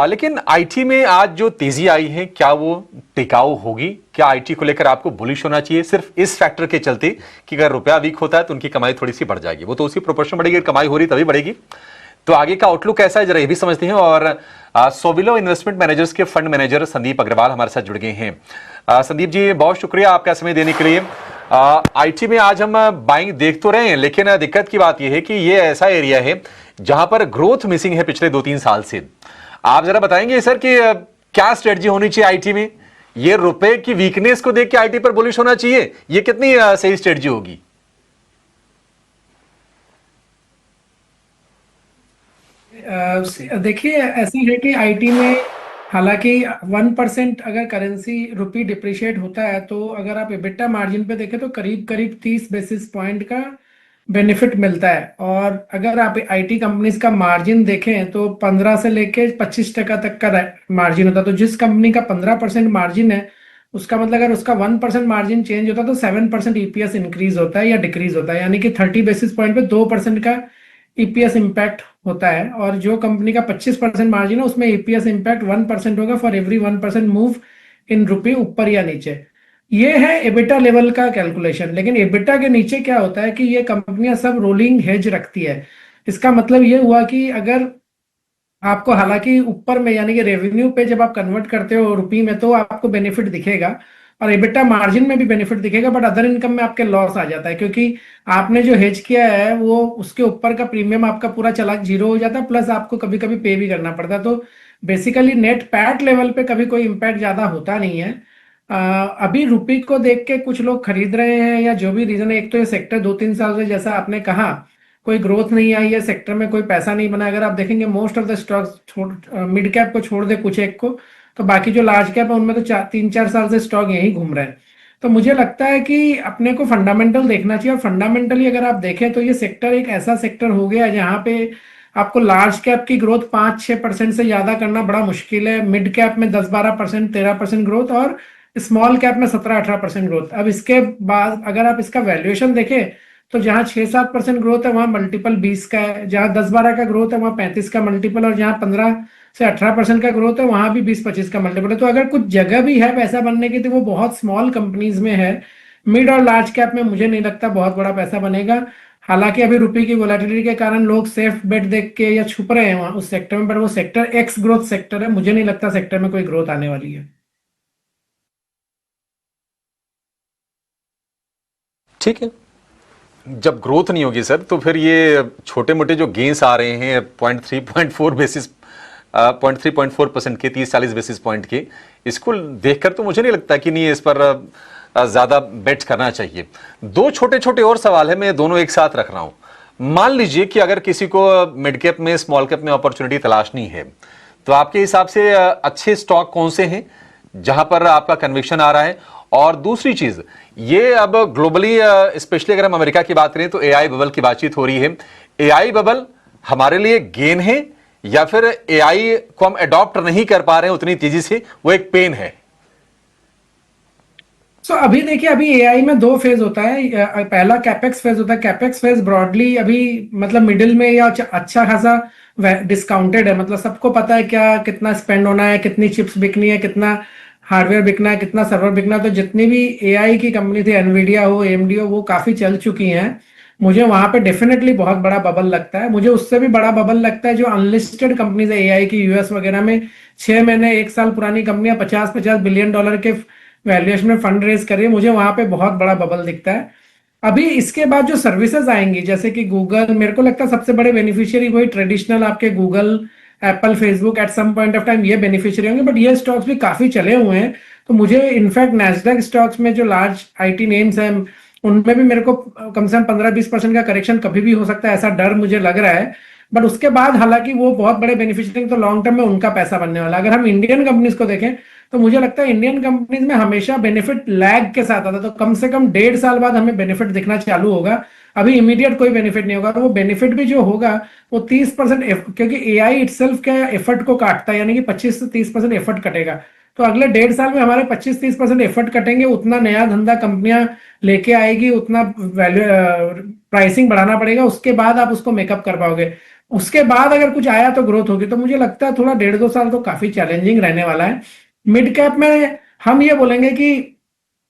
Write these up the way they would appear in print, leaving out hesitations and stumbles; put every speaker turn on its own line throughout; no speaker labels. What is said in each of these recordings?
लेकिन आईटी में आज जो तेजी आई है, क्या वो टिकाऊ होगी? क्या आईटी को लेकर आपको बुलिश होना चाहिए सिर्फ इस फैक्टर के चलते कि अगर रुपया वीक होता है तो उनकी कमाई थोड़ी सी बढ़ जाएगी? वो तो उसी प्रोपोर्शन बढ़ेगी, कमाई हो रही तभी बढ़ेगी। तो आगे का आउटलुक कैसा है, जरा ये भी समझते हैं। और सोविलो इन्वेस्टमेंट मैनेजर्स के फंड मैनेजर संदीप अग्रवाल हमारे साथ जुड़ गए हैं। संदीप जी, बहुत शुक्रिया आपका समय देने के लिए। आईटी में आज हम बाइंग देख तो रहे हैं, लेकिन दिक्कत की बात यह है कि ये ऐसा एरिया है जहां पर ग्रोथ मिसिंग है पिछले 2-3 साल से। आप जरा बताएंगे सर कि क्या स्ट्रेटजी होनी चाहिए आईटी में? ये रुपए की वीकनेस को देख के आईटी पर बुलिश होना चाहिए, ये कितनी सही स्ट्रेटजी होगी?
देखिए, ऐसा है कि आईटी में हालांकि 1% अगर करेंसी रुपी डिप्रिशिएट होता है तो अगर आप EBITDA मार्जिन पे देखें तो करीब करीब 30 बेसिस पॉइंट का बेनिफिट मिलता है। और अगर आप आईटी कंपनीज का मार्जिन देखें तो 15 से लेके 25% तक का मार्जिन होता है। तो जिस कंपनी का 15% मार्जिन है, उसका मतलब अगर उसका 1% मार्जिन चेंज होता है तो 7% ईपीएस इंक्रीज होता है या डिक्रीज होता है, यानी कि 30 बेसिस पॉइंट पे 2% का ईपीएस इम्पैक्ट होता है। और जो कंपनी का 25% मार्जिन है उसमें ईपीएस इम्पैक्ट 1% होगा फॉर एवरी 1% मूव इन रुपी ऊपर या नीचे। ये है एबिटा लेवल का कैलकुलेशन। लेकिन एबिटा के नीचे क्या होता है कि ये कंपनियां सब रोलिंग हेज रखती है। इसका मतलब ये हुआ कि अगर आपको हालांकि ऊपर में यानी कि रेवेन्यू पे जब आप कन्वर्ट करते हो रुपी में तो आपको बेनिफिट दिखेगा और एबिटा मार्जिन में भी बेनिफिट दिखेगा, बट अदर इनकम में आपके लॉस आ जाता है क्योंकि आपने जो हेज किया है वो उसके ऊपर का प्रीमियम आपका पूरा चला जीरो हो जाता है, प्लस आपको कभी कभी पे भी करना पड़ता है। तो बेसिकली नेट पैट लेवल पे कभी कोई इम्पैक्ट ज्यादा होता नहीं है। अभी रुपी को देख के कुछ लोग खरीद रहे हैं या जो भी रीजन है, एक तो ये सेक्टर 2-3 साल से जैसा आपने कहा कोई ग्रोथ नहीं आई है, सेक्टर में कोई पैसा नहीं बना। अगर आप देखेंगे most of the stocks mid cap को छोड़ दे कुछ एक को, तो बाकी जो लार्ज कैप है उनमें तो 3-4 साल से स्टॉक यहीं घूम रहे हैं। तो मुझे लगता है कि अपने को फंडामेंटल देखना चाहिए। और फंडामेंटली अगर आप देखें तो ये सेक्टर एक ऐसा सेक्टर हो गया है जहाँ पे आपको लार्ज कैप की ग्रोथ 5-6% से ज्यादा करना बड़ा मुश्किल है, मिड कैप में 10-12% 13% ग्रोथ और स्मॉल कैप में 17-18% ग्रोथ। अब इसके बाद अगर आप इसका वैल्यूएशन देखें तो जहां 6-7% ग्रोथ है वहां मल्टीपल 20 का है, जहां 10-12 का ग्रोथ है वहां 35 का मल्टीपल, और जहां 15 से 18% का ग्रोथ है वहां भी 20-25 का मल्टीपल है। तो अगर कुछ जगह भी है पैसा बनने की तो वो बहुत स्मॉल कंपनीज में है। मिड और लार्ज कैप में मुझे नहीं लगता बहुत बड़ा पैसा बनेगा। हालांकि अभी रुपए की वोलेटिलिटी के कारण लोग सेफ बेट देख के या छुप रहे हैं वहां उस सेक्टर में, पर वो सेक्टर एक्स ग्रोथ सेक्टर है, मुझे नहीं लगता सेक्टर में कोई ग्रोथ आने वाली है।
ठीक है, जब ग्रोथ नहीं होगी सर तो फिर ये छोटे मोटे जो गेंस आ रहे हैं 0.3-0.4% के 30-40 बेसिस पॉइंट के, इसको देखकर तो मुझे नहीं लगता कि नहीं इस पर ज्यादा बेट करना चाहिए। दो छोटे छोटे और सवाल है, मैं दोनों एक साथ रख रहा हूं। मान लीजिए कि अगर किसी को मिड कैप में स्मॉल कैप में अपॉर्चुनिटी तलाशनी है, तो आपके हिसाब से अच्छे स्टॉक कौन से हैं जहां पर आपका कन्विक्शन आ रहा है? और दूसरी चीज, ये अब ग्लोबली स्पेशली अगर हम अमेरिका की बात करें तो एआई बबल की बातचीत हो रही है। एआई बबल हमारे लिए गेन है या फिर एआई को हम अडॉप्ट नहीं कर पा रहे हैं उतनी तेजी से, वो एक पेन है?
अभी देखिए, अभी एआई में दो फेज होता है। पहला कैपेक्स फेज होता है। कैपेक्स फेज ब्रॉडली अभी मतलब मिडिल में या अच्छा खासा डिस्काउंटेड है, मतलब सबको पता है क्या कितना स्पेंड होना है, कितनी चिप्स बिकनी है, कितना हार्डवेयर बिकना है, कितना सर्वर बिकना है। तो जितनी भी एआई की कंपनी थी, एनवीडिया हो, एएमडी हो, वो काफी चल चुकी हैं। मुझे वहां पे डेफिनेटली बहुत बड़ा बबल लगता है। मुझे उससे भी बड़ा बबल लगता है जो अनलिस्टेड कंपनीज है एआई की, यूएस वगैरह में 6 महीने 1 साल पुरानी कंपनियां 50-50 बिलियन डॉलर के वैल्यूएशन में फंड रेज कर रही है। मुझे वहां पे बहुत बड़ा बबल दिखता है। अभी इसके बाद जो सर्विसेज आएंगी जैसे कि गूगल, मेरे को लगता है सबसे बड़े बेनिफिशियरी वही ट्रेडिशनल आपके Google, Apple, Facebook at some point of time ये बेनिफिशियरी होंगे, बट ये स्टॉक्स भी काफी चले हुए हैं। तो मुझे इनफैक्ट नैस्डैक स्टॉक्स में जो लार्ज आईटी नेम्स हैं उनमें भी मेरे को कम से कम 15-20% का करेक्शन कभी भी हो सकता है, ऐसा डर मुझे लग रहा है। बट उसके बाद हालांकि वो बहुत बड़े बेनिफिशियरी, तो लॉन्ग टर्म में उनका पैसा बनने वाला है। अगर हम इंडियन कंपनीज को देखें तो मुझे लगता है इंडियन कंपनीज में हमेशा बेनिफिट लैग के साथ आता है, तो कम से कम 1.5 साल बाद हमें बेनिफिट दिखना चालू होगा। अभी इमीडिएट कोई बेनिफिट नहीं होगा। और वो बेनिफिट भी जो होगा वो 30%, क्योंकि एआई इटसेल्फ के एफर्ट को काटता है, यानी कि 25 से 30% एफर्ट कटेगा। तो अगले 1.5 साल में हमारे 25-30% एफर्ट कटेंगे, उतना नया धंधा कंपनियां लेके आएगी, उतना वैल्यू प्राइसिंग बढ़ाना पड़ेगा, उसके बाद आप उसको मेकअप कर पाओगे। उसके बाद अगर कुछ आया तो ग्रोथ होगी। तो मुझे लगता है थोड़ा 1.5-2 साल तो काफी चैलेंजिंग रहने वाला है। मिड कैप में हम ये बोलेंगे कि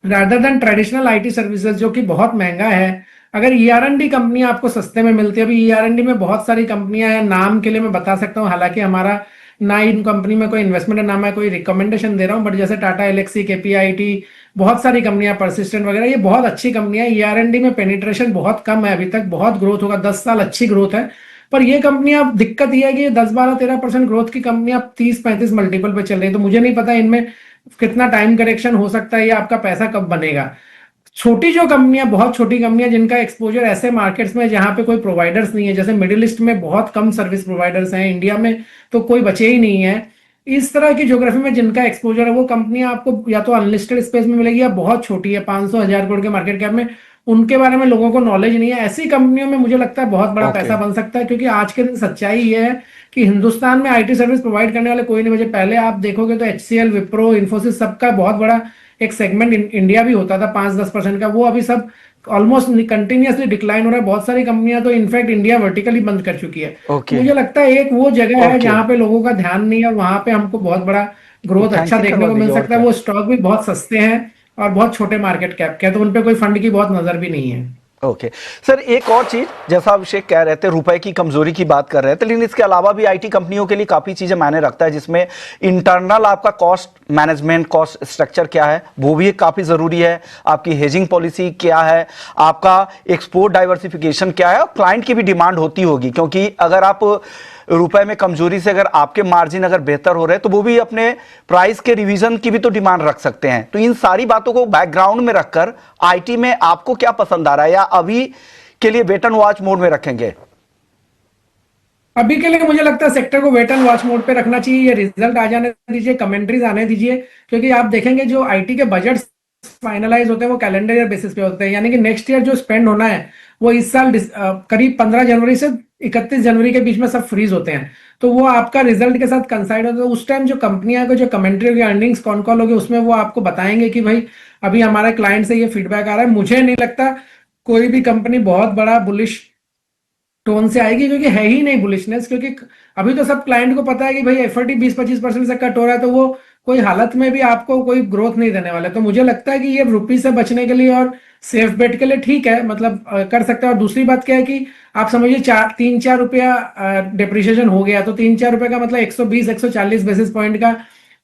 rather than traditional IT services जो कि बहुत महंगा है, अगर ईआरएनडी कंपनी आपको सस्ते में मिलती है, अभी ईआरएनडी में बहुत सारी कंपनियां हैं, नाम के लिए मैं बता सकता हूँ, हालांकि हमारा ना इन कंपनी में कोई इन्वेस्टमेंट है ना मैं कोई रिकमेंडेशन दे रहा हूँ, बट जैसे टाटा एलेक्सी, केपीआईटी, बहुत सारी कंपनियां, परसिस्टेंट वगैरह, ये बहुत अच्छी कंपनियां हैं। ईआरएनडी में पेनिट्रेशन बहुत कम है अभी तक, बहुत ग्रोथ होगा, 10 साल अच्छी ग्रोथ है। पर ये कंपनियां, अब दिक्कत ये है कि 10-12-13% ग्रोथ की कंपनियां 30-35 मल्टीपल पे चल रही है। तो मुझे नहीं पता इनमें कितना टाइम करेक्शन हो सकता है या आपका पैसा कब बनेगा। छोटी जो कंपनियां, बहुत छोटी कंपनियां जिनका एक्सपोजर ऐसे मार्केट्स में जहां पे कोई प्रोवाइडर्स नहीं है, जैसे मिडिल ईस्ट में बहुत कम सर्विस प्रोवाइडर्स हैं, इंडिया में तो कोई बचे ही नहीं है, इस तरह की ज्योग्राफी में जिनका एक्सपोजर है, वो कंपनियां आपको या तो अनलिस्टेड स्पेस में मिलेगी या बहुत छोटी है, 500-1000 करोड़ के मार्केट कैप में, उनके बारे में लोगों को नॉलेज नहीं है। ऐसी कंपनियों में मुझे लगता है बहुत बड़ा
ओके।
पैसा बन सकता है, क्योंकि आज के दिन सच्चाई ये है कि हिंदुस्तान में आईटी सर्विस प्रोवाइड करने वाले कोई नहीं बचे। पहले आप देखोगे तो एचसीएल, विप्रो, इन्फोसिस, सबका बहुत बड़ा एक सेगमेंट इंडिया भी होता था 5-10% का, वो अभी सब ऑलमोस्ट कंटिन्यूअसली डिक्लाइन हो रहा है। बहुत सारी कंपनियां तो इनफैक्ट इंडिया वर्टिकली बंद कर चुकी है। तो
ओके।
मुझे लगता है एक वो जगह है
ओके।
जहां पे लोगों का ध्यान नहीं है, और वहां पे हमको बहुत बड़ा ग्रोथ अच्छा
कैंसिल
देखने
करवा
को मिल
दीजिए और
सकता है।
क्या।
वो स्टॉक भी बहुत सस्ते हैं और बहुत छोटे मार्केट कैप के हैं, तो उनपे कोई फंड की बहुत नजर भी नहीं है।
ओके सर, एक और चीज, जैसा अभिषेक कह रहे थे रुपए की कमजोरी की बात कर रहे थे, लेकिन इसके अलावा भी आईटी कंपनियों के लिए काफी चीजें मायने रखता है, जिसमें इंटरनल आपका कॉस्ट मैनेजमेंट, कॉस्ट स्ट्रक्चर क्या है वो भी काफी जरूरी है, आपकी हेजिंग पॉलिसी क्या है, आपका एक्सपोर्ट डाइवर्सिफिकेशन क्या है, और क्लाइंट की भी डिमांड होती होगी, क्योंकि अगर आप रुपए में कमजोरी से अगर आपके मार्जिन अगर बेहतर हो रहे हैं तो वो भी अपने प्राइस के रिवीजन की भी तो डिमांड रख सकते हैं। तो इन सारी बातों को बैकग्राउंड में रखकर आईटी में आपको क्या पसंद आ रहा है, या अभी के लिए वेट एंड वॉच मोड में रखेंगे?
अभी के लिए मुझे लगता है सेक्टर को वेट एंड वॉच मोड पे रखना चाहिए। ये रिजल्ट आ जाने दीजिए, कमेंट्रीज आने दीजिए, क्योंकि आप देखेंगे जो आईटी के बजट फाइनलाइज होते हैं वो कैलेंडर ईयर बेसिस पे होते हैं, यानी कि नेक्स्ट ईयर जो स्पेंड होना है वो इस साल करीब 15 जनवरी से 31 जनवरी के बीच में सब फ्रीज होते हैं। तो वो आपका रिजल्ट के साथ कंसाइड होता है। तो उस टाइम जो कंपनियां को जो कमेंट्री होगी, अर्निंग्स कॉन कॉल होगी, उसमें वो आपको बताएंगे कि भाई अभी हमारे क्लाइंट से ये फीडबैक आ रहा है। मुझे नहीं लगता कोई भी कंपनी बहुत बड़ा बुलिश टोन से आएगी, क्योंकि है ही नहीं बुलिशनेस, क्योंकि अभी तो सब क्लाइंट को पता है कि भाई एफर्टी 20-25% से कट हो रहा है, तो वो कोई हालत में भी आपको कोई ग्रोथ नहीं देने वाला। तो मुझे लगता है कि ये रुपी से बचने के लिए और सेफ बेट के लिए ठीक है, मतलब कर सकते हैं। और दूसरी बात क्या है कि आप समझिए 3-4 रुपया डिप्रिशिएशन हो गया, तो 3-4 रुपए का मतलब 120-140 बेसिस पॉइंट का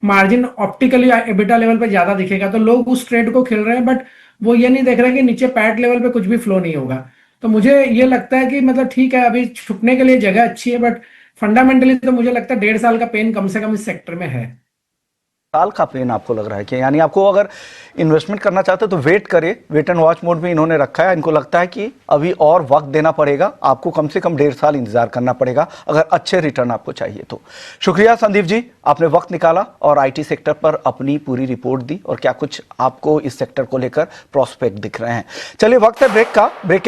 मार्जिन ऑप्टिकली एबिटा लेवल पे ज्यादा दिखेगा। तो लोग उस ट्रेड को खेल रहे हैं, बट वो ये नहीं देख रहे कि नीचे पैट लेवल पे कुछ भी फ्लो नहीं होगा। तो मुझे ये लगता है कि मतलब ठीक है, अभी छुपने के लिए जगह अच्छी है, बट फंडामेंटली तो मुझे लगता है 1.5 साल का पेन कम से कम इस सेक्टर में है।
साल का पेन आपको लग रहा है कि, यानी आपको अगर इन्वेस्टमेंट करना चाहते हो तो वेट करे, वेट एंड वॉच मोड में इन्होंने रखा है। इनको लगता है कि अभी और वक्त देना पड़ेगा, आपको कम से कम 1.5 साल इंतजार करना पड़ेगा अगर अच्छे रिटर्न आपको चाहिए तो। शुक्रिया संदीप जी, आपने वक्त निकाला और आईटी सेक्टर पर अपनी पूरी रिपोर्ट दी, और क्या कुछ आपको इस सेक्टर को लेकर प्रोस्पेक्ट दिख रहे हैं। चलिए, वक्त है ब्रेक का। ब्रेक